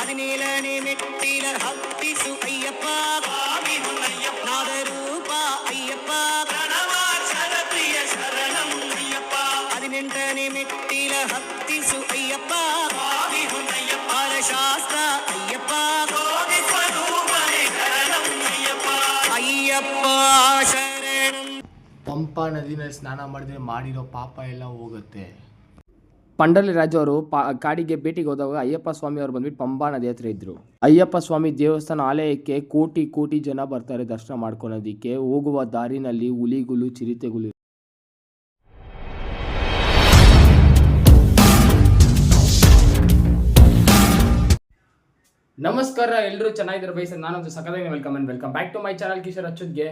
ಹದಿನೇಳನೇ ಮೆಟ್ಟಿಲ ಹತ್ತಿಸು ಅಯ್ಯಪ್ಪ ನಾದರೂಪ ಅಯ್ಯಪ್ಪ ಪ್ರಿಯ ಶರಣಂ ಅಯ್ಯಪ್ಪ 18ನೇ ಮೆಟ್ಟಿಲ ಹತ್ತಿಸು ಅಯ್ಯಪ್ಪ ಶಾಸ್ತ್ರ ಅಯ್ಯಪ್ಪ ಅಯ್ಯಪ್ಪ ಶರಣಂ. ಪಂಪಾ ನದಿನಲ್ಲಿ ಸ್ನಾನ ಮಾಡಿದ್ರೆ ಮಾಡಿರೋ ಪಾಪ ಎಲ್ಲ ಹೋಗುತ್ತೆ. ಪಂಡರಿ ರಾಜು ಅವರು ಕಾಡಿಗೆ ಭೇಟಿಗೆ ಹೋದಾಗ ಅಯ್ಯಪ್ಪ ಸ್ವಾಮಿ ಅವರು ಬಂದ್ಬಿಟ್ಟು ಪಂಬಾ ನದಿ ಹತ್ರ ಇದ್ರು. ಅಯ್ಯಪ್ಪ ಸ್ವಾಮಿ ದೇವಸ್ಥಾನ ಆಲಯಕ್ಕೆ ಕೋಟಿ ಜನ ಬರ್ತಾರೆ ದರ್ಶನ ಮಾಡ್ಕೊಳ್ಳೋದಿಕ್ಕೆ. ಹೋಗುವ ದಾರಿನಲ್ಲಿ ಹುಲಿಗಳು ಚಿರತೆಗಳು. ನಮಸ್ಕಾರ, ಎಲ್ಲರೂ ಚೆನ್ನಾಗಿದ್ದಾರೆ ಬಯಸ. ನಾನೊಂದು ಸಕದಾಗಿ welcome back to my channel Kishore ಅಚ್ಚುತ್ಗೆ.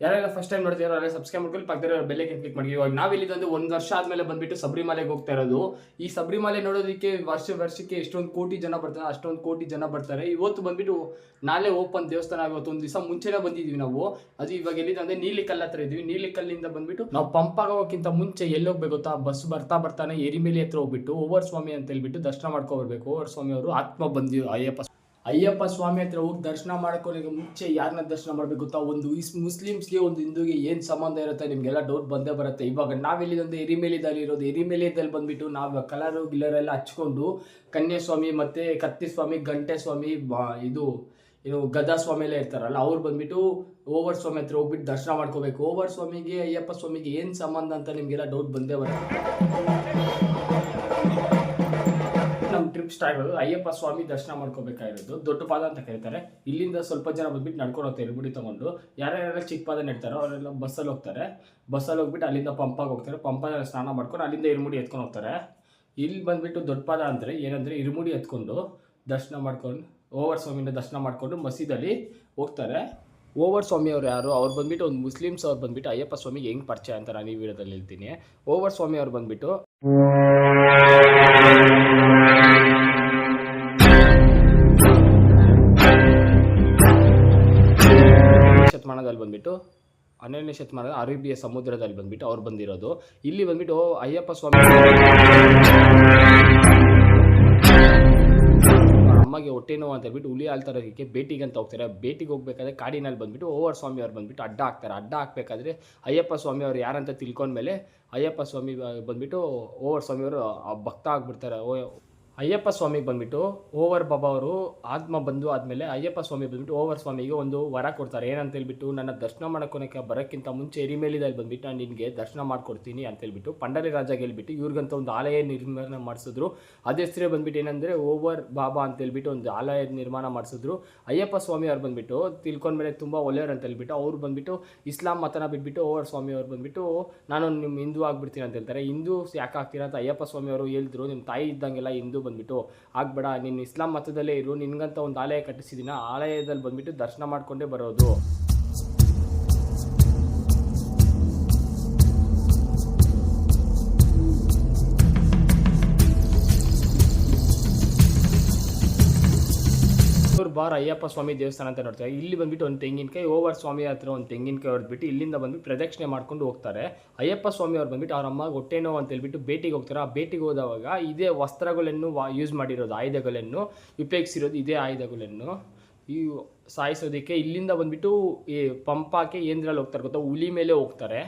ಯಾರೆಲ್ಲ ಫಸ್ಟ್ ಟೈಮ್ ನೋಡ್ತೀರೋ ಅಲ್ಲೇ ಸಬ್ಸ್ಕ್ರೈಬ್ ಮಾಡ್ಕೊಂಡು ಪಕ್ಕದ ಬೆಲ್ಲೈಕನ್ ಕ್ಲಿಕ್ ಮಾಡಿ. ಇವಾಗ ನಾವಿಲ್ಲಿಂದ ಒಂದು ವರ್ಷ ಆದಮೇಲೆ ಬಂದ್ಬಿಟ್ಟು ಶಬರಿಮಲೆಗೆ ಹೋಗ್ತಾ ಇರೋದು. ಈ ಶಬರಿಮಲೆ ನೋಡೋದಕ್ಕೆ ವರ್ಷಕ್ಕೆ ಎಷ್ಟೊಂದು ಕೋಟಿ ಜನ ಬರ್ತಾರೆ, ಅಷ್ಟೊಂದು ಕೋಟಿ ಜನ ಬರ್ತಾರೆ. ಇವತ್ತು ಬಂದ್ಬಿಟ್ಟು ನಾಳೆ ಓಪನ್ ದೇವಸ್ಥಾನ. ಇವತ್ತು ಒಂದು ದಿವಸ ಮುಂಚೆನೇ ಬಂದಿದ್ದೀವಿ ನಾವು. ಅದು ಇವಾಗ ಎಲ್ಲಿದೆ ನೀಲಿಕಲ್ ಹತ್ರ ಇದ್ದೀವಿ. ನೀಲಿಕಲ್ಲಿಂದ ಬಂದ್ಬಿಟ್ಟು ನಾವು ಪಂಪಾಗೋಕ್ಕಿಂತ ಮುಂಚೆ ಎಲ್ಲಿ ಹೋಗ್ಬೇಕು ಗೊತ್ತಾ? ಬಸ್ ಬರ್ತಾನೆ ಎರಿಮೇಲಿ ಹತ್ರ ಹೋಗ್ಬಿಟ್ಟು ಓವರ್ ಸ್ವಾಮಿ ಅಂತ ಹೇಳ್ಬಿಟ್ಟು ದರ್ಶನ ಮಾಡ್ಕೊಬರ್ಬೇಕು. ಓವರ್ ಸ್ವಾಮಿ ಅವರು ಆತ್ಮ ಬಂದಿ ಅಯ್ಯಪ್ಪ ಸ್ವಾಮಿ ಹತ್ರ ಹೋಗಿ ದರ್ಶನ ಮಾಡ್ಕೊಳ್ಳೋಕೆ ಮುಂಚೆ ಯಾರನ್ನ ದರ್ಶನ ಮಾಡಬೇಕು ಗೊತ್ತಾ? ಒಂದು ಮುಸ್ಲಿಮ್ಸ್ಗೆ ಒಂದು ಹಿಂದೂಗೆ ಏನು ಸಂಬಂಧ ಇರುತ್ತೆ ನಿಮಗೆಲ್ಲ ಡೌಟ್ ಬಂದೇ ಬರುತ್ತೆ. ಇವಾಗ ನಾವೆಲ್ಲಿಂದ ಎರಿಮೇಲಿದಲ್ಲಿ ಇರೋದು. ಎರಿಮೇಲಿದಲ್ಲಿ ಬಂದ್ಬಿಟ್ಟು ನಾವು ಗಿಲ್ಲರೆಲ್ಲ ಹಚ್ಕೊಂಡು ಕನ್ಯಾಸ್ವಾಮಿ ಮತ್ತು ಕತ್ತಿ ಸ್ವಾಮಿ, ಗಂಟೆ ಸ್ವಾಮಿ, ಏನು ಗದಾ ಸ್ವಾಮಿ ಎಲ್ಲ ಇರ್ತಾರಲ್ಲ, ಅವ್ರು ಬಂದ್ಬಿಟ್ಟು ಓವರ್ ಸ್ವಾಮಿ ಹತ್ರ ಹೋಗ್ಬಿಟ್ಟು ದರ್ಶನ ಮಾಡ್ಕೋಬೇಕು. ಓವರ್ ಸ್ವಾಮಿಗೆ ಅಯ್ಯಪ್ಪ ಸ್ವಾಮಿಗೆ ಏನು ಸಂಬಂಧ ಅಂತ ನಿಮಗೆಲ್ಲ ಡೌಟ್ ಬಂದೇ ಬರುತ್ತೆ. ನಮ್ಮ ಟ್ರಿಪ್ ಸ್ಟಾರ್ಟ್ ಆಗೋದು ಅಯ್ಯಪ್ಪ ಸ್ವಾಮಿ ದರ್ಶನ ಮಾಡ್ಕೋಬೇಕಾಗಿರೋದು. ದೊಡ್ಡ ಪಾದ ಅಂತ ಕರೀತಾರೆ. ಇಲ್ಲಿಂದ ಸ್ವಲ್ಪ ಜನ ಬಂದ್ಬಿಟ್ಟು ನಡ್ಕೊಂಡು ಹೋಗ್ತಾರೆ ಇರುಮುಡಿ ತೊಗೊಂಡು. ಯಾರ್ಯಾರೆಲ್ಲ ಚಿಕ್ಕ ಪಾದ ನಡ್ತಾರೋ ಅವರೆಲ್ಲ ಬಸ್ಸಲ್ಲಿ ಹೋಗ್ತಾರೆ. ಬಸ್ಸಲ್ಲಿ ಹೋಗ್ಬಿಟ್ಟು ಅಲ್ಲಿಂದ ಪಂಪಾಗಿ ಹೋಗ್ತಾರೆ. ಪಂಪದಲ್ಲಿ ಸ್ನಾನ ಮಾಡ್ಕೊಂಡು ಅಲ್ಲಿಂದ ಇರುಮುಡಿ ಎತ್ಕೊಂಡು ಹೋಗ್ತಾರೆ. ಇಲ್ಲಿ ಬಂದ್ಬಿಟ್ಟು ದೊಡ್ಡ ಪಾದ ಅಂದರೆ ಏನಂದರೆ ಇರುಮುಡಿ ಎತ್ಕೊಂಡು ದರ್ಶನ ಮಾಡ್ಕೊಂಡು ಓವರ್ ಸ್ವಾಮಿಯಿಂದ ದರ್ಶನ ಮಾಡಿಕೊಂಡು ಮಸೀದಲ್ಲಿ ಹೋಗ್ತಾರೆ. ಓವರ್ ಸ್ವಾಮಿ ಅವರು ಯಾರು? ಅವ್ರು ಬಂದ್ಬಿಟ್ಟು ಒಂದು ಮುಸ್ಲಿಮ್ಸ್ ಅವ್ರು ಬಂದ್ಬಿಟ್ಟು ಅಯ್ಯಪ್ಪ ಸ್ವಾಮಿಗೆ ಹೆಂಗೆ ಪರಿಚಯ ಅಂತ ನಾನು ಈ ವಿಡಿಯೋದಲ್ಲಿ ಹೇಳ್ತೀನಿ. ಓವರ್ ಸ್ವಾಮಿ ಅವ್ರು ಬಂದ್ಬಿಟ್ಟು ಶತಮಾನದಲ್ಲಿ ಬಂದ್ಬಿಟ್ಟು 12ನೇ ಶತಮಾನದ ಅರೇಬಿಯಾ ಸಮುದ್ರದಲ್ಲಿ ಬಂದ್ಬಿಟ್ಟು ಅವ್ರು ಬಂದಿರೋದು. ಇಲ್ಲಿ ಬಂದ್ಬಿಟ್ಟು ಅಯ್ಯಪ್ಪ ಸ್ವಾಮಿ ಅಮ್ಮಗೆ ಹೊಟ್ಟೆ ನೋವು ಅಂತ ಹೇಳ್ಬಿಟ್ಟು ಹುಲಿ ಹಾಲು ತರೋದಕ್ಕೆ ಬೇಟಿಗೆ ಅಂತ ಹೋಗ್ತಾರೆ. ಬೇಟಿಗೆ ಹೋಗ್ಬೇಕಾದ್ರೆ ಕಾಡಿನಲ್ಲಿ ಬಂದ್ಬಿಟ್ಟು ಓವರ್ ಸ್ವಾಮಿ ಅವ್ರು ಬಂದ್ಬಿಟ್ಟು ಅಡ್ಡ ಹಾಕ್ತಾರೆ. ಅಡ್ಡ ಹಾಕ್ಬೇಕಾದ್ರೆ ಅಯ್ಯಪ್ಪ ಸ್ವಾಮಿ ಅವ್ರು ಯಾರಂತ ತಿಳ್ಕೊಂಡ್ಮೇಲೆ ಅಯ್ಯಪ್ಪ ಸ್ವಾಮಿ ಬಂದ್ಬಿಟ್ಟು ಓವರ್ ಸ್ವಾಮಿ ಅವರು ಭಕ್ತ ಆಗ್ಬಿಡ್ತಾರೆ. ಅಯ್ಯಪ್ಪ ಸ್ವಾಮಿಗೆ ಬಂದ್ಬಿಟ್ಟು ಓವರ್ ಬಾಬಾ ಅವರು ಆತ್ಮ ಬಂದು ಆದಮೇಲೆ ಅಯ್ಯಪ್ಪ ಸ್ವಾಮಿ ಬಂದ್ಬಿಟ್ಟು ಓವರ್ ಸ್ವಾಮಿಗೆ ಒಂದು ವರ ಕೊಡ್ತಾರೆ. ಏನಂತ ಹೇಳ್ಬಿಟ್ಟು ನನ್ನ ದರ್ಶನ ಮಾಡ್ಕೊಳಕ್ಕೆ ಬರೋಕ್ಕಿಂತ ಮುಂಚೆ ಎರಿಮೇಲಿದಲ್ಲಿ ಬಂದ್ಬಿಟ್ಟು ನಾನು ನಿನಗೆ ದರ್ಶನ ಮಾಡ್ಕೊಡ್ತೀನಿ ಅಂತ ಹೇಳ್ಬಿಟ್ಟು ಪಂಡರಿ ರಾಜಾಗೆ ಹೇಳ್ಬಿಟ್ಟು ಇವ್ರಿಗಂತ ಒಂದು ಆಲಯ ನಿರ್ಮಾಣ ಮಾಡಿಸಿದ್ರು. ಅದೇ ಹೆಸರೇ ಬಂದ್ಬಿಟ್ಟು ಏನಂದರೆ ಓವರ್ ಬಾಬಾ ಅಂತ ಹೇಳ್ಬಿಟ್ಟು ಒಂದು ಆಲಯ ನಿರ್ಮಾಣ ಮಾಡಿಸಿದ್ರು. ಅಯ್ಯಪ್ಪ ಸ್ವಾಮಿ ಅವ್ರು ಬಂದ್ಬಿಟ್ಟು ತಿಳ್ಕೊಂಡ್ಮೇಲೆ ತುಂಬ ಒಳ್ಳೆಯವ್ರು ಅಂತ ಹೇಳ್ಬಿಟ್ಟು ಅವ್ರು ಬಂದ್ಬಿಟ್ಟು ಇಸ್ಲಾಂ ಮತನ ಬಿಟ್ಬಿಟ್ಟು ಓವರ್ ಸ್ವಾಮಿ ಅವ್ರು ಬಂದ್ಬಿಟ್ಟು ನಾನು ನಿಮ್ಮ ಹಿಂದೂ ಆಗ್ಬಿಡ್ತೀನಿ ಅಂತ ಹೇಳ್ತಾರೆ. ಹಿಂದೂ ಯಾಕೆ ಆಗ್ತೀರಾ ಅಂತ ಅಯ್ಯಪ್ಪ ಸ್ವಾಮಿ ಅವರು ಹೇಳಿದ್ರು. ನಿಮ್ಮ ತಾಯಿ ಇದ್ದಂಗೆಲ್ಲ ಹಿಂದೂ ಬಂದ್ಬಿಟ್ಟು ಆಗ್ಬೇಡ, ನೀನು ಇಸ್ಲಾಂ ಮತದಲ್ಲೇ ಇರು, ನಿನ್ಗಂತ ಒಂದು ಆಲಯ ಕಟ್ಟಿಸಿದಿನ, ಆಲಯದಲ್ಲಿ ಬಂದ್ಬಿಟ್ಟು ದರ್ಶನ ಮಾಡ್ಕೊಂಡೇ ಬರೋದು. ಬಾರ್ ಅಯ್ಯಪ್ಪ ಸ್ವಾಮಿ ದೇವಸ್ಥಾನ ಅಂತ ನೋಡ್ತಾರೆ. ಇಲ್ಲಿ ಬಂದ್ಬಿಟ್ಟು ಒಂದು ತೆಂಗಿನಕಾಯಿ, ಓವರ್ ಸ್ವಾಮಿ ಹತ್ರ ಒಂದು ತೆಂಗಿನಕಾಯಿ ಹೊಡೆದ್ಬಿಟ್ಟು ಇಲ್ಲಿಂದ ಬಂದ್ಬಿಟ್ಟು ಪ್ರದಕ್ಷಿಣೆ ಮಾಡ್ಕೊಂಡು ಹೋಗ್ತಾರೆ. ಅಯ್ಯಪ್ಪ ಸ್ವಾಮಿ ಅವ್ರು ಬಂದ್ಬಿಟ್ಟು ಅವ್ರ ಅಮ್ಮ ಹೊಟ್ಟೆ ನೋವು ಅಂತ ಹೇಳ್ಬಿಟ್ಟು ಭೇಟಿಗೆ ಹೋಗ್ತಾರೆ. ಆ ಭೇಟಿಗೆ ಹೋದವಾಗ ಇದೇ ವಸ್ತ್ರಗಳನ್ನು ಯೂಸ್ ಮಾಡಿರೋದು, ಆಯುಧಗಳನ್ನು ಉಪಯೋಗಿಸಿರೋದು ಇದೇ ಆಯುಧಗಳನ್ನು ಈ ಸಾಯಿಸೋದಕ್ಕೆ. ಇಲ್ಲಿಂದ ಬಂದ್ಬಿಟ್ಟು ಈ ಪಂಪಾಕ್ಕೆ ಏಂದ್ರಲ್ಲಿ ಹೋಗ್ತಾರೆ ಗೊತ್ತಾ? ಹುಲಿ ಮೇಲೆ ಹೋಗ್ತಾರೆ.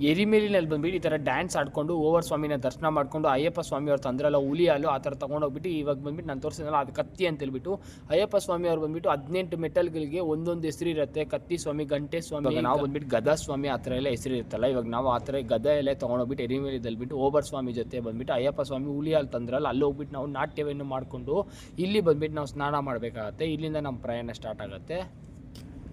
ಎರಿಮೇಲಿನಲ್ಲಿ ಬಂದುಬಿಟ್ಟು ಈ ಥರ ಡ್ಯಾನ್ಸ್ ಆಡ್ಕೊಂಡು ಓವರ್ ಸ್ವಾಮಿನ ದರ್ಶನ ಮಾಡಿಕೊಂಡು ಅಯ್ಯಪ್ಪ ಸ್ವಾಮಿ ಅವ್ರು ತಂದ್ರಲ್ಲ ಹುಲಿ ಹಾಲು ಆ ಥರ ತೊಗೊಂಡೋಗ್ಬಿಟ್ಟು ಇವಾಗ ಬಂದುಬಿಟ್ಟು ನಾನು ತೋರಿಸಿದ್ನಲ್ಲ ಅದು ಕತ್ತಿ ಅಂತೇಳ್ಬಿಟ್ಟು ಅಯ್ಯಪ್ಪ ಸ್ವಾಮಿ ಅವ್ರು ಬಂದುಬಿಟ್ಟು 18 ಮೆಟಲ್ಗಳಿಗೆ ಒಂದೊಂದು ಹೆಸರು ಇರುತ್ತೆ. ಕತ್ತಿ ಸ್ವಾಮಿ, ಗಂಟೆ ಸ್ವಾಮಿ, ನಾವು ಬಂದುಬಿಟ್ಟು ಗದಾ ಸ್ವಾಮಿ ಆ ಥರ ಎಲ್ಲ ಹೆಸರು ಇರುತ್ತಲ್ಲ. ಇವಾಗ ನಾವು ಆ ಥರ ಗದಾ ಎಲ್ಲ ತೊಗೊಂಡೋಗ್ಬಿಟ್ಟು ಎರಿಮೇಲಿದಲ್ಲಿ ಬಿಟ್ಟು ಓವರ್ ಸ್ವಾಮಿ ಜೊತೆ ಬಂದುಬಿಟ್ಟು ಅಯ್ಯಪ್ಪ ಸ್ವಾಮಿ ಹುಲಿ ಹಾಲು ತಂದ್ರಲ್ಲ ಅಲ್ಲಿ ಹೋಗ್ಬಿಟ್ಟು ನಾವು ನಾಟ್ಯವನ್ನು ಮಾಡಿಕೊಂಡು ಇಲ್ಲಿ ಬಂದುಬಿಟ್ಟು ನಾವು ಸ್ನಾನ ಮಾಡಬೇಕಾಗತ್ತೆ. ಇಲ್ಲಿಂದ ನಮ್ಮ ಪ್ರಯಾಣ ಸ್ಟಾರ್ಟ್ ಆಗುತ್ತೆ.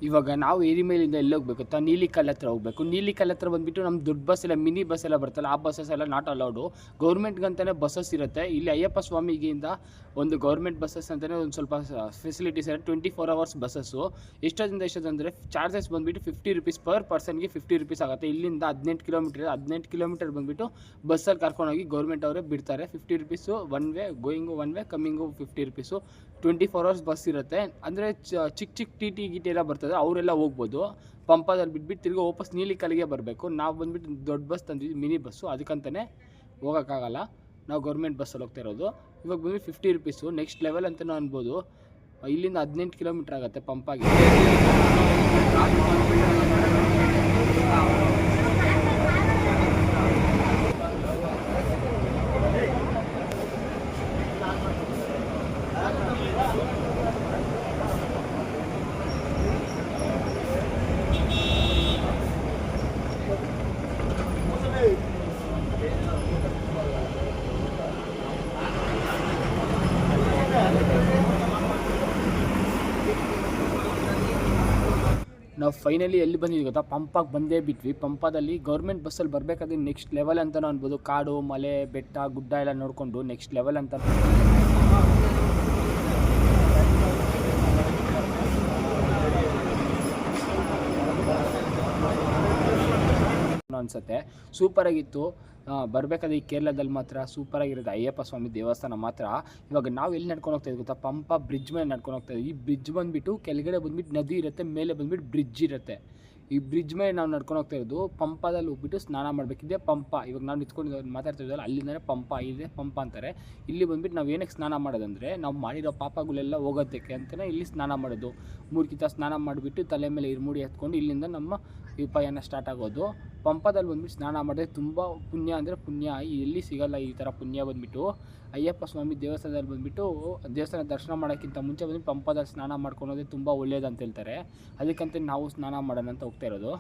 ಇವಾಗ ನಾವು ಎರಿಮೇಲಿಂದ ಎಲ್ಲಿ ಹೋಗ್ಬೇಕು ಗೊತ್ತಾ, ನೀಲಿಕಲ್ ಹತ್ರ ಹೋಗಬೇಕು. ನೀಲಿಕಲ್ ಹತ್ರ ಬಂದುಬಿಟ್ಟು ನಮ್ಮ ದೊಡ್ಡ ಬಸ್ ಎಲ್ಲ ಮಿನಿ ಬಸ್ ಎಲ್ಲ ಬರ್ತಲ್ಲ, ಆ ಬಸ್ಸಸ್ ಎಲ್ಲ ನಾಟ್ ಅಲೌಡು. ಗೌರ್ಮೆಂಟ್ಗಂತಲೇ ಬಸ್ಸಸ್ ಇರುತ್ತೆ. ಇಲ್ಲಿ ಅಯ್ಯಪ್ಪ ಸ್ವಾಮಿಗಿಂದ ಒಂದು ಗೌರ್ಮೆಂಟ್ ಬಸ್ಸಸ್ ಅಂತಲೇ ಒಂದು ಸ್ವಲ್ಪ ಫೆಸಿಲಿಟೀಸ್ ಇರುತ್ತೆ. 24 hours ಬಸ್ಸಸ್ಸು. ಎಷ್ಟೊಂದರೆ ಚಾರ್ಜಸ್ ಬಂದುಬಿಟ್ಟು 50 rupees ಪರ್ ಪರ್ಸನ್ಗೆ 50 rupees ಆಗುತ್ತೆ. ಇಲ್ಲಿಂದ 18 ಕಿಲೋಮೀಟರ್ ಬಂದುಬಿಟ್ಟು ಬಸ್ಸಲ್ಲಿ ಕರ್ಕೊಂಡೋಗಿ ಗೌರ್ಮೆಂಟ್ ಅವರೇ ಬಿಡ್ತಾರೆ. 50 rupees one way, going one way, coming 50 rupees. 24 hours bus ಇರುತ್ತೆ. ಅಂದರೆ ಚಿಕ್ಕ ಟಿ ಎಲ್ಲ ಬರ್ತದೆ, ಅವರೆಲ್ಲ ಹೋಗ್ಬೋದು. ಪಂಪದಲ್ಲಿ ಬಿಟ್ಬಿಟ್ಟು ತಿರ್ಗಿ ವಾಪಸ್ ನೀಲಿಕಲ್ಲಿಗೆ ಬರಬೇಕು. ನಾವು ಬಂದುಬಿಟ್ಟು ದೊಡ್ಡ ಬಸ್ ತಂದಿದ್ವಿ, ಮಿನಿ ಬಸ್ಸು, ಅದಕ್ಕಂತಲೇ ಹೋಗೋಕ್ಕಾಗಲ್ಲ. ನಾವು ಗೌರ್ಮೆಂಟ್ ಬಸ್ಸಲ್ಲಿ ಹೋಗ್ತಾ ಇರೋದು. ಇವಾಗ ಬಂದ್ಬಿಟ್ಟು 50 rupees ನೆಕ್ಸ್ಟ್ ಲೆವೆಲ್ ಅಂತಲೂ ಅನ್ಬೋದು. ಇಲ್ಲಿಂದ 18 ಕಿಲೋಮೀಟ್ರ್ ಆಗುತ್ತೆ ಪಂಪಾಗಿ. ನಾವು ಫೈನಲಿ ಎಲ್ಲಿ ಬಂದಿದ್ವಿ ಗೊತ್ತಾ, ಪಂಪಾಗೆ ಬಂದೇ ಬಿಟ್ವಿ. ಪಂಪದಲ್ಲಿ ಗೌರ್ಮೆಂಟ್ ಬಸ್ಸಲ್ಲಿ ಬರಬೇಕಾದ್ರೆ ನೆಕ್ಸ್ಟ್ ಲೆವೆಲ್ ಅಂತಲೂ ಅನ್ಬೋದು. ಕಾಡು, ಮಲೆ, ಬೆಟ್ಟ, ಗುಡ್ಡ ಎಲ್ಲ ನೋಡಿಕೊಂಡು ನೆಕ್ಸ್ಟ್ ಲೆವೆಲ್ ಅಂತ ಅನಿಸುತ್ತೆ. ಸೂಪರಾಗಿತ್ತು. ಬರಬೇಕಾದ್ರೆ ಈ ಕೇರಳದಲ್ಲಿ ಮಾತ್ರ ಸೂಪರಾಗಿರೋದು ಅಯ್ಯಪ್ಪ ಸ್ವಾಮಿ ದೇವಸ್ಥಾನ ಮಾತ್ರ. ಇವಾಗ ನಾವು ಎಲ್ಲಿ ನಡ್ಕೊಂಡು ಹೋಗ್ತಾಯಿದ್ವಿ ಗೊತ್ತಾ, ಪಂಪ ಬ್ರಿಡ್ಜ್ ಮೇಲೆ ನಡ್ಕೊಂಡು ಹೋಗ್ತಾಯಿದ್ವಿ. ಈ ಬ್ರಿಡ್ಜ್ ಬಂದುಬಿಟ್ಟು ಕೆಳಗಡೆ ಬಂದುಬಿಟ್ಟು ನದಿ ಇರುತ್ತೆ, ಮೇಲೆ ಬಂದುಬಿಟ್ಟು ಬ್ರಿಡ್ಜ್ ಇರುತ್ತೆ. ಈ ಬ್ರಿಡ್ಜ್ ಮೇಲೆ ನಾವು ನಡ್ಕೊಂಡು ಹೋಗ್ತಾ ಇರೋದು. ಪಂಪದಲ್ಲಿ ಹೋಗ್ಬಿಟ್ಟು ಸ್ನಾನ ಮಾಡಬೇಕಿದೆ. ಪಂಪ ಇವಾಗ ನಾವು ನಿಂತ್ಕೊಂಡು ಮಾತಾಡ್ತಿದ್ದಲ್ಲ, ಅಲ್ಲಿಂದಲೇ ಪಂಪ ಇದೆ, ಪಂಪ ಅಂತಾರೆ. ಇಲ್ಲಿ ಬಂದುಬಿಟ್ಟು ನಾವು ಏನಕ್ಕೆ ಸ್ನಾನ ಮಾಡೋದಂದರೆ, ನಾವು ಮಾಡಿರೋ ಪಾಪಗಳೆಲ್ಲ ಹೋಗೋದಕ್ಕೆ ಅಂತಲೇ ಇಲ್ಲಿ ಸ್ನಾನ ಮಾಡೋದು. 3 ಕಿತ ಸ್ನಾನ ಮಾಡಿಬಿಟ್ಟು ತಲೆ ಮೇಲೆ ಇರ್ಮುಡಿ ಎತ್ಕೊಂಡು ಇಲ್ಲಿಂದ ನಮ್ಮ ಈ ಪಯಣ ಸ್ಟಾರ್ಟ್ ಆಗೋದು. ಪಂಪದಲ್ಲಿ ಬಂದುಬಿಟ್ಟು ಸ್ನಾನ ಮಾಡಿದ್ರೆ ತುಂಬ ಪುಣ್ಯ ಅಂದರೆ ಪುಣ್ಯ, ಎಲ್ಲಿ ಸಿಗೋಲ್ಲ ಈ ಥರ ಪುಣ್ಯ. ಬಂದುಬಿಟ್ಟು ಅಯ್ಯಪ್ಪ ಸ್ವಾಮಿ ದೇವಸ್ಥಾನದಲ್ಲಿ ಬಂದುಬಿಟ್ಟು ದೇವಸ್ಥಾನ ದರ್ಶನ ಮಾಡೋಕ್ಕಿಂತ ಮುಂಚೆ ಬಂದುಬಿಟ್ಟು ಪಂಪದಲ್ಲಿ ಸ್ನಾನ ಮಾಡ್ಕೊಳೋದೇ ತುಂಬ ಒಳ್ಳೆಯದು ಅಂತ ಹೇಳ್ತಾರೆ. ಅದಕ್ಕಂತ ನಾವು ಸ್ನಾನ ಮಾಡೋಣ ಅಂತ ಹೋಗ್ತಾ ಇರೋದು.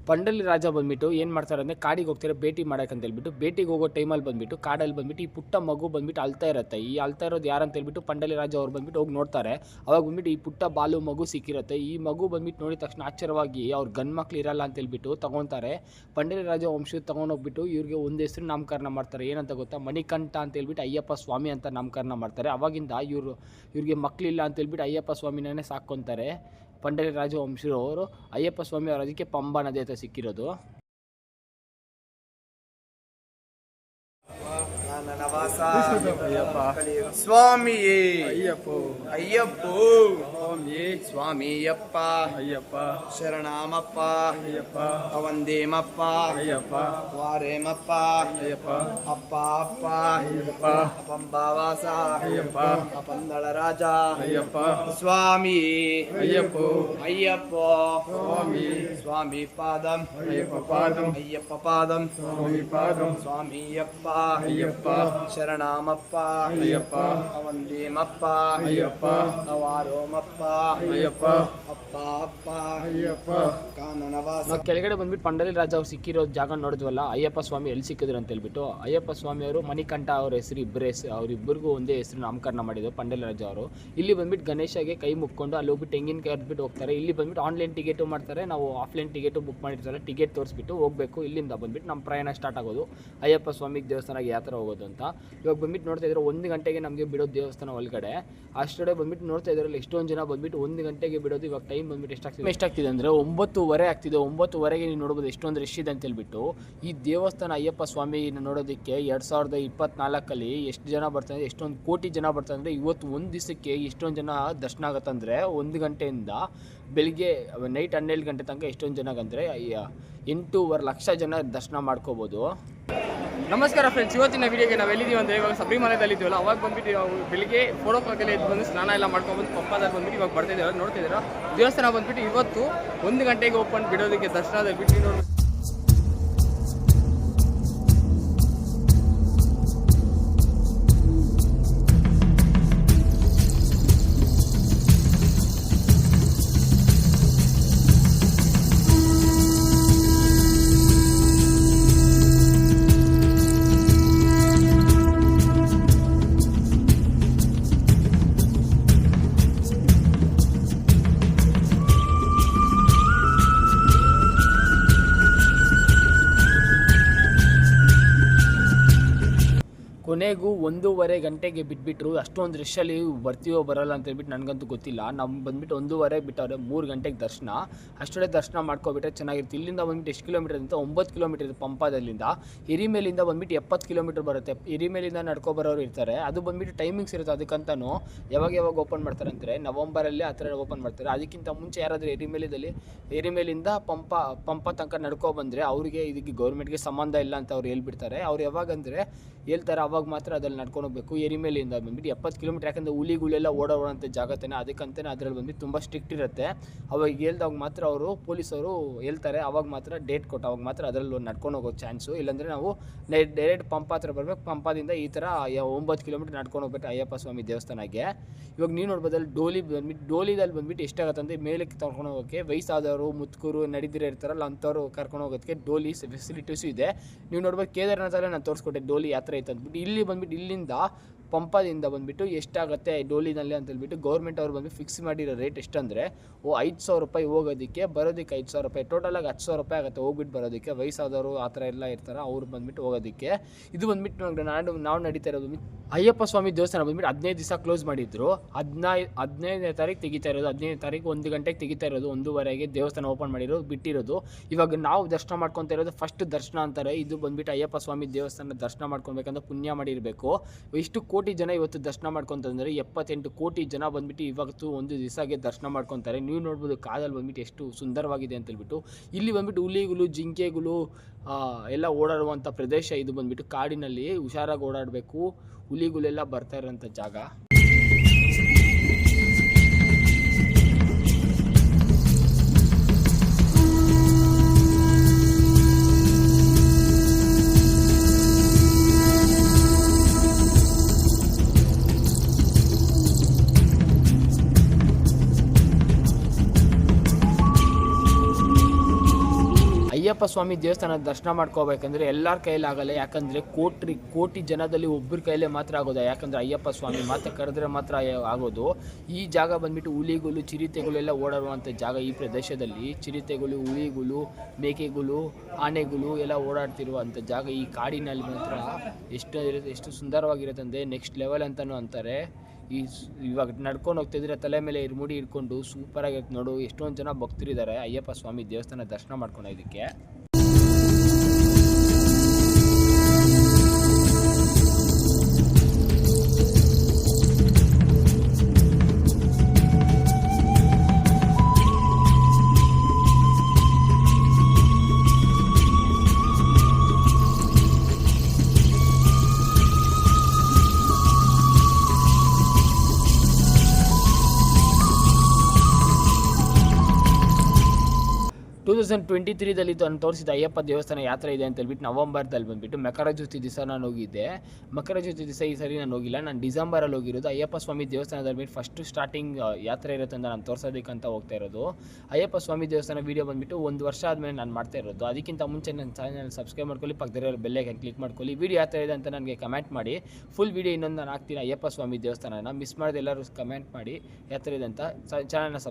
ಪಂಡಲಿ ರಾಜ ಬಂದುಬಿಟ್ಟು ಏನು ಮಾಡ್ತಾರೆ ಅಂದರೆ, ಕಾಡಿಗೆ ಹೋಗ್ತಾರೆ ಭೇಟಿ ಮಾಡೋಕ್ಕಂತ ಹೇಳ್ಬಿಟ್ಟು. ಭೇಟಿಗೆ ಹೋಗೋ ಟೈಮಲ್ಲಿ ಬಂದುಬಿಟ್ಟು ಕಾಡಲ್ಲಿ ಬಂದುಬಿಟ್ಟು ಈ ಪುಟ್ಟ ಮಗು ಬಂದುಬಿಟ್ಟು ಅಳ್ತಾ ಇರುತ್ತೆ. ಈ ಅಳ್ತಾ ಇರೋದು ಯಾರಂತ ಹೇಳ್ಬಿಟ್ಟು ಪಂಡಲಿ ರಾಜ ಅವ್ರು ಬಂದುಬಿಟ್ಟು ಹೋಗಿ ನೋಡ್ತಾರೆ. ಅವಾಗ ಬಂದುಬಿಟ್ಟು ಈ ಪುಟ್ಟ ಬಾಲು ಮಗು ಸಿಕ್ಕಿರುತ್ತೆ. ಈ ಮಗು ಬಂದುಬಿಟ್ಟು ನೋಡಿದ ತಕ್ಷಣ ಆಶ್ಚರ್ಯವಾಗಿ ಅವ್ರ ಗಂಡು ಮಕ್ಳು ಇರಲ್ಲ ಅಂತ ಹೇಳ್ಬಿಟ್ಟು ತೊಗೊತಾರೆ. ಪಂಡಲಿ ರಾಜ ವಂಶದ ತೊಗೊಂಡೋಗ್ಬಿಟ್ಟು ಇವ್ರಿಗೆ ಒಂದು ಹೆಸರು ನಾಮಕರಣ ಮಾಡ್ತಾರೆ. ಏನಂತ ಗೊತ್ತಾ, ಮಣಿಕಂಠ ಅಂತ ಹೇಳ್ಬಿಟ್ಟು ಅಯ್ಯಪ್ಪ ಸ್ವಾಮಿ ಅಂತ ನಾಮಕರಣ ಮಾಡ್ತಾರೆ. ಅವಾಗಿಂದ ಇವ್ರಿಗೆ ಮಕ್ಕಳಿಲ್ಲ ಅಂತ ಹೇಳ್ಬಿಟ್ಟು ಅಯ್ಯಪ್ಪ ಸ್ವಾಮಿನೇ ಸಾಕ್ಕೊತಾರೆ. ಪಂಡಲಿ ರಾಜ ವಂಶರು ಅಯ್ಯಪ್ಪ ಸ್ವಾಮಿ ಅವರ ಅದಕ್ಕೆ ಪಂಬಾ ನದಿ ಹತ್ರ ಸಿಕ್ಕಿರೋದು. ಸ್ವಾಮಿಯೇ ಅಯ್ಯಪ್ಪ ಸ್ವಾಮಿಯಪ್ಪ ಅಯ್ಯಪ್ಪ ಶರಣಾಮಪ್ಪ ಅಯ್ಯಪ್ಪ ಅವಂದೇಮಪ್ಪ ಅಯ್ಯಪ್ಪ ವಾರೇಮಪ್ಪ ಅಯ್ಯಪ್ಪ ಅಪ್ಪ ಅಪ್ಪ ಅಯ್ಯಪ್ಪ ಪಂಬಾವಾಸ ಅಯ್ಯಪ್ಪ ಪಂದಳ ರಾಜ ಅಯ್ಯಪ್ಪ ಸ್ವಾಮಿ ಅಯ್ಯಪ್ಪ ಅಯ್ಯಪ್ಪ ಸ್ವಾಮಿ ಸ್ವಾಮಿ ಪಾದಂ ಅಯ್ಯಪ್ಪ ಪಾದಂ ಅಯ್ಯಪ್ಪ ಪಾದಂ ಸ್ವಾಮಿ ಪಾದಂ ಸ್ವಾಮಿಯಪ್ಪ ಅಯ್ಯಪ್ಪ ಶರಣಾಮಪ್ಪ ಅಯ್ಯಪ್ಪ ಅವಂದೇಮಪ್ಪ ಅಯ್ಯಪ್ಪ ಅವಾರೋಮಪ್ಪ ಅಯ್ಯಪ್ಪ ಅಪ್ಪ ಅಪ್ಪ ಅಯ್ಯಪ್ಪ ಕಾನನವಾಸ. ನಾವು ಕೆಳಗಡೆ ಬಂದ್ಬಿಟ್ಟು ಪಂಡಲಿ ರಾಜ ಅವ್ರು ಸಿಕ್ಕಿರೋ ಜಾಗ ನೋಡಿದ್ವಲ್ಲ, ಅಯ್ಯಪ್ಪ ಸ್ವಾಮಿ ಎಲ್ಲಿ ಸಿಕ್ಕಿದ್ರು ಅಂತ ಹೇಳ್ಬಿಟ್ಟು. ಅಯ್ಯಪ್ಪ ಸ್ವಾಮಿ ಅವರು ಮಣಿಕಂಠ ಅವ್ರ ಹೆಸರು ಅವರಿಬ್ಬರಿಗೂ ಒಂದೇ ಹೆಸರು ನಾಮಕರಣ ಮಾಡಿದ್ರು ಪಂಡಲಿ ರಾಜ ಅವರು. ಇಲ್ಲಿ ಬಂದ್ಬಿಟ್ಟು ಗಣೇಶಗೆ ಕೈ ಮುಕ್ಕೊಂಡು ಅಲ್ಲಿ ಹೋಗ್ಬಿಟ್ಟು ತೆಂಗಿನಕಾಯಿ ಹರಿದ್ಬಿಟ್ಟು ಹೋಗ್ತಾರೆ. ಇಲ್ಲಿ ಬಂದ್ಬಿಟ್ಟು ಆನ್ಲೈನ್ ಟಿಕೆಟು ಮಾಡ್ತಾರೆ. ನಾವು ಆಫ್ಲೈನ್ ಟಿಕೆಟು ಬುಕ್ ಮಾಡಿರ್ತಾರೆ. ಟಿಕೆಟ್ ತೋರಿಸ್ಬಿಟ್ಟು ಹೋಗಬೇಕು. ಇಲ್ಲಿಂದ ಬಂದ್ಬಿಟ್ಟು ನಮ್ಮ ಪ್ರಯಾಣ ಸ್ಟಾರ್ಟ್ ಆಗೋದು ಅಯ್ಯಪ್ಪ ಸ್ವಾಮಿಗೆ ದೇವಸ್ಥಾನಕ್ಕೆ ಯಾವ ಥರ ಹೋಗೋದು ಅಂತ. ಇವಾಗ ಬಂದ್ಬಿಟ್ಟು ನೋಡ್ತಾ ಇದ್ರು 1 ಗಂಟೆಗೆ ನಮಗೆ ಬಿಡೋದು ದೇವಸ್ಥಾನ ಒಳಗಡೆ. ಅಷ್ಟೇ ಬಂದ್ಬಿಟ್ಟು ನೋಡ್ತಾ ಇದ್ರಲ್ಲಿ ಎಷ್ಟೊಂದು ಜನ ಬಂದ್ಬಿಟ್ಟು 1 ಗಂಟೆಗೆ ಬಿಡೋದು. ಇವಾಗ ಟೈಮ್ ಬಂದ್ಬಿಟ್ಟು ಎಷ್ಟಾಗ್ತಿದೆ ಅಂದರೆ 9:30 ಆಗ್ತಿದೆ. 9:30ಗೆ ನೀವು ನೋಡ್ಬೋದು ಎಷ್ಟೊಂದು ರಶ್ ಇದೆ ಅಂತ ಹೇಳ್ಬಿಟ್ಟು. ಈ ದೇವಸ್ಥಾನ ಅಯ್ಯಪ್ಪ ಸ್ವಾಮಿ ನೋಡೋದಕ್ಕೆ 2024 ಎಷ್ಟು ಜನ ಬರ್ತಾರೆ, ಎಷ್ಟೊಂದು ಕೋಟಿ ಜನ ಬರ್ತಾರೆ ಅಂದರೆ, ಇವತ್ತು ಒಂದು ದಿವಸಕ್ಕೆ ಎಷ್ಟೊಂದು ಜನ ದರ್ಶನ ಆಗುತ್ತಂದರೆ 1 ಗಂಟೆಯಿಂದ ಬೆಳಿಗ್ಗೆ ನೈಟ್ 12 ಗಂಟೆ ತನಕ ಎಷ್ಟೊಂದು ಜನಗಂದರೆ 8.5 ಲಕ್ಷ ಜನ ದರ್ಶನ ಮಾಡ್ಕೋಬೋದು. ನಮಸ್ಕಾರ ಫ್ರೆಂಡ್ಸ್, ಇವತ್ತಿನ ವಿಡಿಯೋಗೆ ನಾವು ಎಲ್ಲಿದ್ದೀವಿ ಅಂದರೆ ಇವಾಗ ಶಬರಿಮಲೆಯಲ್ಲಿ ಇದ್ದೀವಲ್ಲ, ಅವಾಗ ಬಂದ್ಬಿಟ್ಟು ನಾವು ಬೆಳಿಗ್ಗೆ 4 o'clock ಎದ್ದು ಬಂದು ಸ್ನಾನ ಎಲ್ಲ ಮಾಡ್ಕೊಂಡ್ಬಂದು ಪಪ್ಪಾದಲ್ಲಿ ಬಂದ್ಬಿಟ್ಟು ಇವಾಗ ಬರ್ತಿದ್ದೀರ ನೋಡ್ತಿದ್ದೀರಾ. ದೇವಸ್ಥಾನ ಬಂದ್ಬಿಟ್ಟು ಇವತ್ತು 1 ಗಂಟೆಗೆ ಓಪನ್ ಬಿಡೋದಕ್ಕೆ ದರ್ಶನದಲ್ಲಿ ಬಿಟ್ಟು ನೋಡಿ. ಕೊನೆಗೂ 1:30 ಗಂಟೆಗೆ ಬಿಟ್ಬಿಟ್ರು. ಅಷ್ಟೊಂದು ರಶಲ್ಲಿ ಬರ್ತೀವೋ ಬರಲ್ಲ ಅಂತ ಹೇಳ್ಬಿಟ್ಟು ನನಗಂತೂ ಗೊತ್ತಿಲ್ಲ. ನಮ್ಗೆ ಬಂದ್ಬಿಟ್ಟು 1:30 ಬಿಟ್ಟವ್ರೆ, 3 ಗಂಟೆಗೆ ದರ್ಶನ. ಅಷ್ಟೊಡೆ ದರ್ಶನ ಮಾಡ್ಕೊಬಿಟ್ರೆ ಚೆನ್ನಾಗಿರುತ್ತೆ. ಇಲ್ಲಿಂದ ಬಂದ್ಬಿಟ್ಟು ಎಷ್ಟು ಕಿಲೋಮೀಟರ್ ಅಂತ 9 ಕಿಲೋಮೀಟರ್ ಇದೆ ಪಂಪಾದಲ್ಲಿಂದ. ಹಿರಿಮೇಲಿಂದ ಬಂದ್ಬಿಟ್ಟು 70 ಕಿಲೋಮೀಟರ್ ಬರುತ್ತೆ. ಹಿರಿಮೇಲಿಂದ ನಡ್ಕೊಬರೋರು ಇರ್ತಾರೆ. ಅದು ಬಂದ್ಬಿಟ್ಟು ಟೈಮಿಂಗ್ಸ್ ಇರುತ್ತೆ. ಅದಕ್ಕಂತನೂ ಯಾವಾಗ ಓಪನ್ ಮಾಡ್ತಾರೆ ಅಂದರೆ ನವಂಬರಲ್ಲಿ ಆ ಥರ ಓಪನ್ ಮಾಡ್ತಾರೆ. ಅದಕ್ಕಿಂತ ಮುಂಚೆ ಯಾರಾದರೂ ಹಿರಿಮೇಲಿಂದ ಪಂಪ ತನಕ ನಡ್ಕೊಬಂದರೆ ಅವರಿಗೆ ಇದಕ್ಕೆ ಗೌರ್ಮೆಂಟ್ಗೆ ಸಂಬಂಧ ಇಲ್ಲ ಅಂತ ಅವ್ರು ಹೇಳ್ಬಿಡ್ತಾರೆ. ಅವ್ರು ಯಾವಾಗಂದರೆ ಹೇಳ್ತಾರೆ ಅವಾಗ ಮಾತ್ರ ಅದ್ರಲ್ಲಿ ನಡ್ಕೊಂಡು ಹೋಗಬೇಕು. ಎರಿಮೇಲಿಂದ ಬಂದ್ಬಿಟ್ಟು 70 ಕಿಲೋಮೀಟರ್. ಯಾಕಂದರೆ ಹುಲಿಗಳೆಲ್ಲ ಓಡಾಡೋಂಥ ಜಾಗತ್ತೇನೆ, ಅದಕ್ಕಂತಲೇ ಅದರಲ್ಲಿ ಬಂದ್ಬಿಟ್ಟು ತುಂಬ ಸ್ಟ್ರಿಕ್ಟ್ ಇರುತ್ತೆ. ಅವಾಗ ಹೇಳ್ದಾಗ ಮಾತ್ರ ಅವರು ಪೊಲೀಸವರು ಹೇಳ್ತಾರೆ, ಅವಾಗ ಮಾತ್ರ ಡೇಟ್ ಕೊಟ್ಟು ಅವಾಗ ಮಾತ್ರ ಅದರಲ್ಲಿ ನಡ್ಕೊಂಡು ಹೋಗೋ ಚಾನ್ಸು. ಇಲ್ಲಾಂದರೆ ನಾವು ಡೈರೆಕ್ಟ್ ಪಂಪ ಹತ್ರ ಬರಬೇಕು. ಪಂಪದಿಂದ ಈ ಥರ 9 ಕಿಲೋಮೀಟರ್ ನಡ್ಕೊಂಡು ಹೋಗ್ಬೇಕು ಅಯ್ಯಪ್ಪ ಸ್ವಾಮಿ ದೇವಸ್ಥಾನಕ್ಕೆ. ಇವಾಗ ನೀವು ನೋಡ್ಬೋದಲ್ಲಿ ಡೋಲಿದಲ್ಲಿ ಬಂದ್ಬಿಟ್ಟು ಎಷ್ಟಾಗುತ್ತೆ ಅಂದರೆ ಮೇಲಕ್ಕೆ ಕರ್ಕೊಂಡು ಹೋಗೋಕ್ಕೆ ವಯಸ್ಸಾದವರು, ಮುತ್ಕೂರು, ನಡಿದಿರೋ ಇರ್ತಾರಲ್ಲ ಅಂಥವ್ರು ಕರ್ಕೊಂಡು ಹೋಗೋದಕ್ಕೆ ಡೋಲಿ ಫೆಸಿಲಿಟೀಸು ಇದೆ. ನೀವು ನೋಡ್ಬೋದು ಕೇದಾರನಾಥಲ್ಲೇ ನಾನು ತೋರಿಸ್ಕೊಟ್ಟೆ ಡೋಲಿ ಯಾತ್ರೆ ಐತೆ ಅಂದ್ಬಿಟ್ಟು. ಇಲ್ಲಿ ಬಂದ್ಬಿಟ್ಟು ಇಲ್ಲಿಂದ ಪಂಪದಿಂದ ಬಂದ್ಬಿಟ್ಟು ಎಷ್ಟಾಗುತ್ತೆ ಡೋಲಿನಲ್ಲಿ ಅಂತ ಹೇಳ್ಬಿಟ್ಟು ಗೌರ್ಮೆಂಟ್ ಅವ್ರು ಬಂದು ಫಿಕ್ಸ್ ಮಾಡಿರೋ ರೇಟ್ ಎಷ್ಟಂದರೆ 5,000 ರೂಪಾಯಿ ಹೋಗೋದಕ್ಕೆ, ಬರೋದಕ್ಕೆ 5,000 ರೂಪಾಯಿ, ಟೋಟಲಾಗಿ 10,000 ರೂಪಾಯಿ ಆಗುತ್ತೆ ಹೋಗ್ಬಿಟ್ಟು ಬರೋದಕ್ಕೆ. ವಯಸ್ಸಾದವರು ಆ ಥರ ಎಲ್ಲ ಇರ್ತಾರೆ, ಅವ್ರು ಬಂದ್ಬಿಟ್ಟು ಹೋಗೋದಕ್ಕೆ. ಇದು ಬಂದ್ಬಿಟ್ಟು ನಾವು ನಡೀತಾ ಇರೋದು ಅಯ್ಯಪ್ಪ ಸ್ವಾಮಿ ದೇವಸ್ಥಾನ ಬಂದ್ಬಿಟ್ಟು 15 ದಿವಸ ಕ್ಲೋಸ್ ಮಾಡಿದ್ರು. 15ನೇ ತಾರೀಕು ತೆಗಿತಾ ಇರೋದು. 15ನೇ ತಾರೀಕು 1 ಗಂಟೆಗೆ ತೆಗಿತಾ ಇರೋದು. 1:30ಗೆ ದೇವಸ್ಥಾನ ಓಪನ್ ಮಾಡಿರೋದು ಬಿಟ್ಟಿರೋದು. ಇವಾಗ ನಾವು ದರ್ಶನ ಮಾಡ್ಕೊತಾ ಇರೋದು ಫಸ್ಟ್ ದರ್ಶನ ಅಂತಾರೆ. ಇದು ಬಂದ್ಬಿಟ್ಟು ಅಯ್ಯಪ್ಪ ಸ್ವಾಮಿ ದೇವಸ್ಥಾನ ದರ್ಶನ ಮಾಡ್ಕೊಬೇಕಂದ್ರೆ ಪುಣ್ಯ ಮಾಡಿರಬೇಕು. ಇಷ್ಟು ಕೋಟಿ ಜನ ಇವತ್ತು ದರ್ಶನ ಮಾಡ್ಕೊತಂದರೆ 78 ಕೋಟಿ ಜನ ಬಂದ್ಬಿಟ್ಟು ಇವತ್ತು ಒಂದು ದಿವಸಗೆ ದರ್ಶನ ಮಾಡ್ಕೊತಾರೆ. ನೀವು ನೋಡ್ಬೋದು ಕಾದಲ್ಲಿ ಬಂದ್ಬಿಟ್ಟು ಎಷ್ಟು ಸುಂದರವಾಗಿದೆ ಅಂತ ಹೇಳ್ಬಿಟ್ಟು. ಇಲ್ಲಿ ಬಂದ್ಬಿಟ್ಟು ಹುಲಿಗಳು, ಜಿಂಕೆಗಳು ಎಲ್ಲ ಓಡಾಡುವಂಥ ಪ್ರದೇಶ. ಇದು ಬಂದ್ಬಿಟ್ಟು ಕಾಡಿನಲ್ಲಿ ಹುಷಾರಾಗಿ ಓಡಾಡಬೇಕು. ಹುಲಿಗಳೆಲ್ಲ ಬರ್ತಾ ಇರೋಂಥ ಜಾಗ. ಅಯ್ಯಪ್ಪ ಸ್ವಾಮಿ ದೇವಸ್ಥಾನ ದರ್ಶನ ಮಾಡ್ಕೋಬೇಕಂದ್ರೆ ಎಲ್ಲರ ಕೈಯಲ್ಲಿ ಆಗಲ್ಲ. ಯಾಕಂದರೆ ಕೋಟಿ ಜನದಲ್ಲಿ ಒಬ್ಬರ ಕೈಯಲ್ಲೇ ಮಾತ್ರ ಆಗೋದು. ಯಾಕಂದರೆ ಅಯ್ಯಪ್ಪ ಸ್ವಾಮಿ ಮಾತ್ರ ಕರೆದ್ರೆ ಮಾತ್ರ ಆಗೋದು. ಈ ಜಾಗ ಬಂದ್ಬಿಟ್ಟು ಹುಲಿಗಳು, ಚಿರತೆಗಳು ಎಲ್ಲ ಓಡಾಡುವಂಥ ಜಾಗ. ಈ ಪ್ರದೇಶದಲ್ಲಿ ಚಿರತೆಗಳು, ಹುಲಿಗಳು, ಮೇಕೆಗಳು, ಆನೆಗಳು ಎಲ್ಲ ಓಡಾಡ್ತಿರುವಂಥ ಜಾಗ. ಈ ಕಾಡಿನಲ್ಲಿ ಮಾತ್ರ ಎಷ್ಟು ಸುಂದರವಾಗಿರುತ್ತೆ ಅಂದರೆ ನೆಕ್ಸ್ಟ್ ಲೆವೆಲ್ ಅಂತಲೂ ಅಂತಾರೆ. ಇವಾಗ ನಡ್ಕೊಂಡು ಹೋಗ್ತಿದ್ರೆ ತಲೆ ಮೇಲೆ ಮುಡಿ ಇಟ್ಕೊಂಡು ಸೂಪರಾಗಿರುತ್ತೆ ನೋಡು. ಎಷ್ಟೊಂದು ಜನ ಭಕ್ತರಿದ್ದಾರೆ ಅಯ್ಯಪ್ಪ ಸ್ವಾಮಿ ದೇವಸ್ಥಾನ ದರ್ಶನ ಮಾಡ್ಕೊಳೋದಕ್ಕೆ. 2023ದಲ್ಲಿ ನಾನು ತೋರಿಸಿದ ಅಯ್ಯಪ್ಪ ದೇವಸ್ಥಾನ ಯಾತ್ರೆ ಇದೆ ಅಂತ ಹೇಳ್ಬಿಟ್ಟು ನವಂಬರ್ದಲ್ಲಿ ಬಂದುಬಿಟ್ಟು ಮಕರ ಜ್ಯೋತಿ ದಿವಸ ನಾನು ಹೋಗಿದ್ದೆ. ಮಕರ ಜ್ಯೋತಿ ದಿವಸ ಈ ಸರಿ ನಾನು ಹೋಗಿಲ್ಲ, ನಾನು ಡಿಸೆಂಬರಲ್ಲಿ ಹೋಗಿರೋದು. ಅಯ್ಯಪ್ಪ ಸ್ವಾಮಿ ದೇವಸ್ಥಾನದಲ್ಲಿ ಬಿಟ್ಟು ಫಸ್ಟು ಸ್ಟಾರ್ಟಿಂಗ್ ಯಾತ್ರೆ ಇರುತ್ತೆ ಅಂತ ನಾನು ತೋರಿಸೋದಕ್ಕಂತ ಹೋಗ್ತಾ ಇರೋದು. ಅಯ್ಯಪ್ಪ ಸ್ವಾಮಿ ದೇವಸ್ಥಾನ ವೀಡಿಯೋ ಬಂದುಬಿಟ್ಟು 1 ವರ್ಷ ಆದಮೇಲೆ ನಾನು ಮಾಡ್ತಾ ಇರೋದು. ಅದಕ್ಕಿಂತ ಮುಂಚೆ ನನ್ನ ಚಾನಲ್ ಸಬ್ಸ್ಕ್ರೈಬ್ ಮಾಡ್ಕೊಳ್ಳಿ, ಪಕ್ಕದಲ್ಲಿರೋ ಬೆಲ್ ಐಕಾನ್ ಕ್ಲಿಕ್ ಮಾಡ್ಕೊಳ್ಳಿ. ವೀಡಿಯೋ ಯಾತ್ರೆ ಇದೆ ಅಂತ ನನಗೆ ಕಮೆಂಟ್ ಮಾಡಿ. ಫುಲ್ ವೀಡಿಯೋ ಇನ್ನೊಂದು ನಾನು ಹಾಕ್ತೀನಿ ಅಯ್ಯಪ್ಪ ಸ್ವಾಮಿ ದೇವಸ್ಥಾನನ ಮಿಸ್ ಮಾಡಿದೆ. ಎಲ್ಲರೂ ಕಮೆಂಟ್ ಮಾಡಿ ಯಾತ್ರೆ ಇದೆ ಅಂತ ಚಾನಲ್ನ